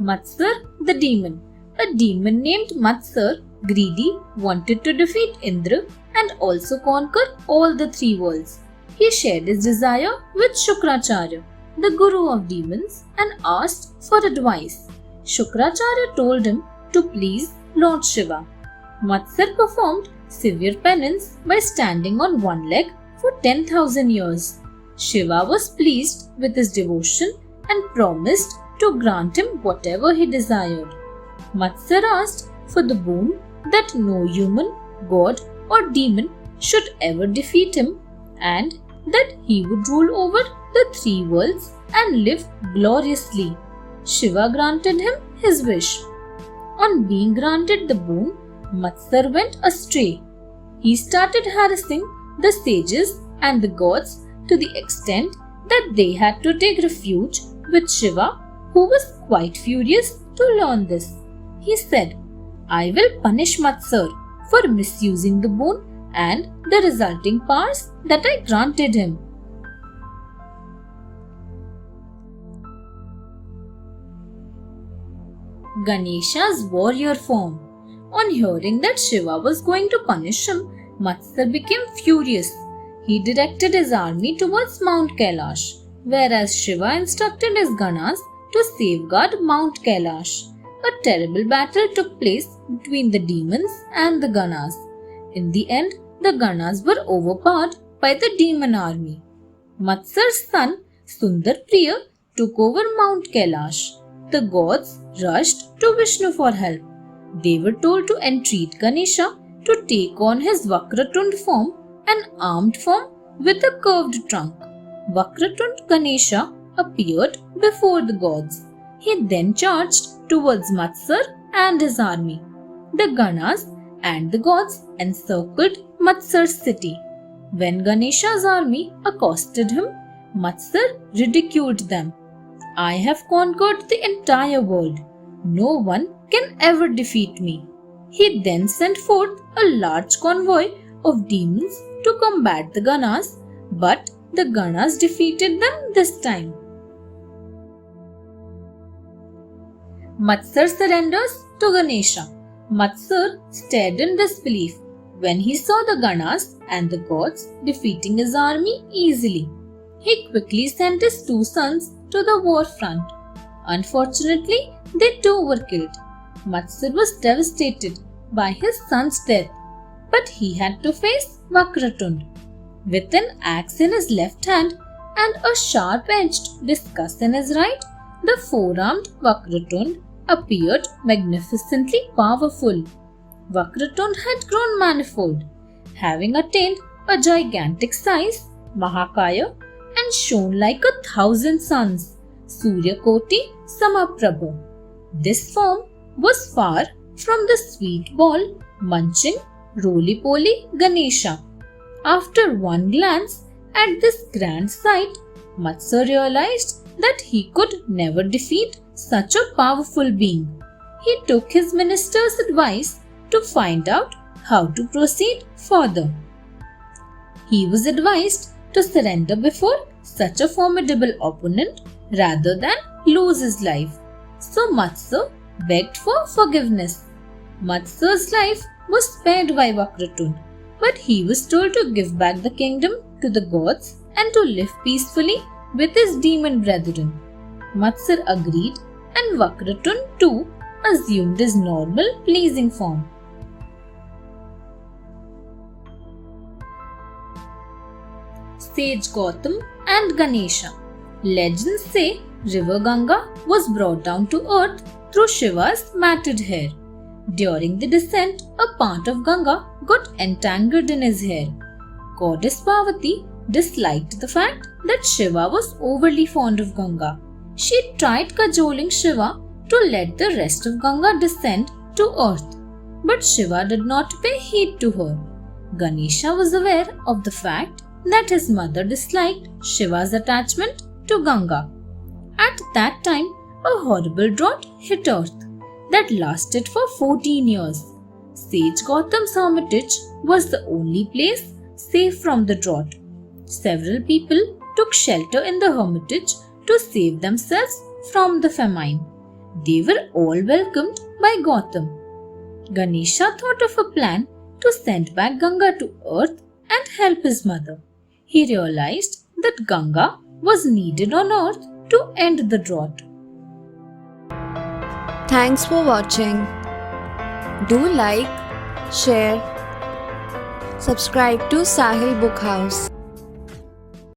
Matsar the demon. A demon named Matsar, greedy, wanted to defeat Indra and also conquer all the three worlds. He shared his desire with Shukracharya, the guru of demons, and asked for advice. Shukracharya told him to please Lord Shiva. Matsar performed severe penance by standing on one leg for 10,000 years. Shiva was pleased with his devotion and promised to grant him whatever he desired. Matsar asked for the boon that no human, god, or demon should ever defeat him, and that he would rule over the three worlds and live gloriously. Shiva granted him his wish. On being granted the boon, Matsar went astray. He started harassing the sages and the gods to the extent that they had to take refuge with Shiva, who was quite furious to learn this. He said, "I will punish Matsar for misusing the boon and the resulting powers that I granted him." Ganesha's warrior form. On hearing that Shiva was going to punish him, Matsar became furious. He directed his army towards Mount Kailash, whereas Shiva instructed his Ganas to safeguard Mount Kailash. A terrible battle took place between the demons and the Ganas. In the end, the Ganas were overpowered by the demon army. Matsar's son Sundarpriya took over Mount Kailash. The gods rushed to Vishnu for help. They were told to entreat Ganesha to take on his Vakratund form, an armed form with a curved trunk. Vakratund Ganesha appeared before the gods. He then charged towards Matsar and his army. The Ganas and the gods encircled Matsar's city. When Ganesha's army accosted him, Matsar ridiculed them. "I have conquered the entire world. No one can ever defeat me." He then sent forth a large convoy of demons to combat the Ganas, but the Ganas defeated them this time. Matsar surrenders to Ganesha. Matsar stared in disbelief when he saw the Ganas and the gods defeating his army easily. He quickly sent his two sons to the war front. Unfortunately, they too were killed. Matsar was devastated by his son's death, but he had to face Vakratund. With an axe in his left hand and a sharp-edged discus in his right, the four-armed Vakratund appeared magnificently powerful. Vakratund had grown manifold, having attained a gigantic size, Mahakaya, and shone like 1,000 suns, Suryakoti Samaprabha. This form was far from the sweet ball, munching, roly-poly Ganesha. After one glance at this grand sight, Matsar realized that he could never defeat such a powerful being. He took his minister's advice to find out how to proceed further. He was advised to surrender before such a formidable opponent rather than lose his life. So Matsar begged for forgiveness. Matsar's life was spared by Vakratund, but he was told to give back the kingdom to the gods and to live peacefully with his demon brethren. Matsar agreed, and Vakratund too assumed his normal pleasing form. Sage Gautam and Ganesha. Legends say River Ganga was brought down to earth through Shiva's matted hair. During the descent, a part of Ganga got entangled in his hair. Goddess Parvati disliked the fact that Shiva was overly fond of Ganga. She tried cajoling Shiva to let the rest of Ganga descend to earth, but Shiva did not pay heed to her. Ganesha was aware of the fact that his mother disliked Shiva's attachment to Ganga. At that time, a horrible drought hit earth that lasted for 14 years. Sage Gautam's hermitage was the only place safe from the drought. Several people took shelter in the hermitage to save themselves from the famine. They were all welcomed by Gautam. Ganesha thought of a plan to send back Ganga to earth and help his mother. He realized that Ganga was needed on earth to end the drought. Thanks for watching. Do like, share, subscribe to Sahil Book House.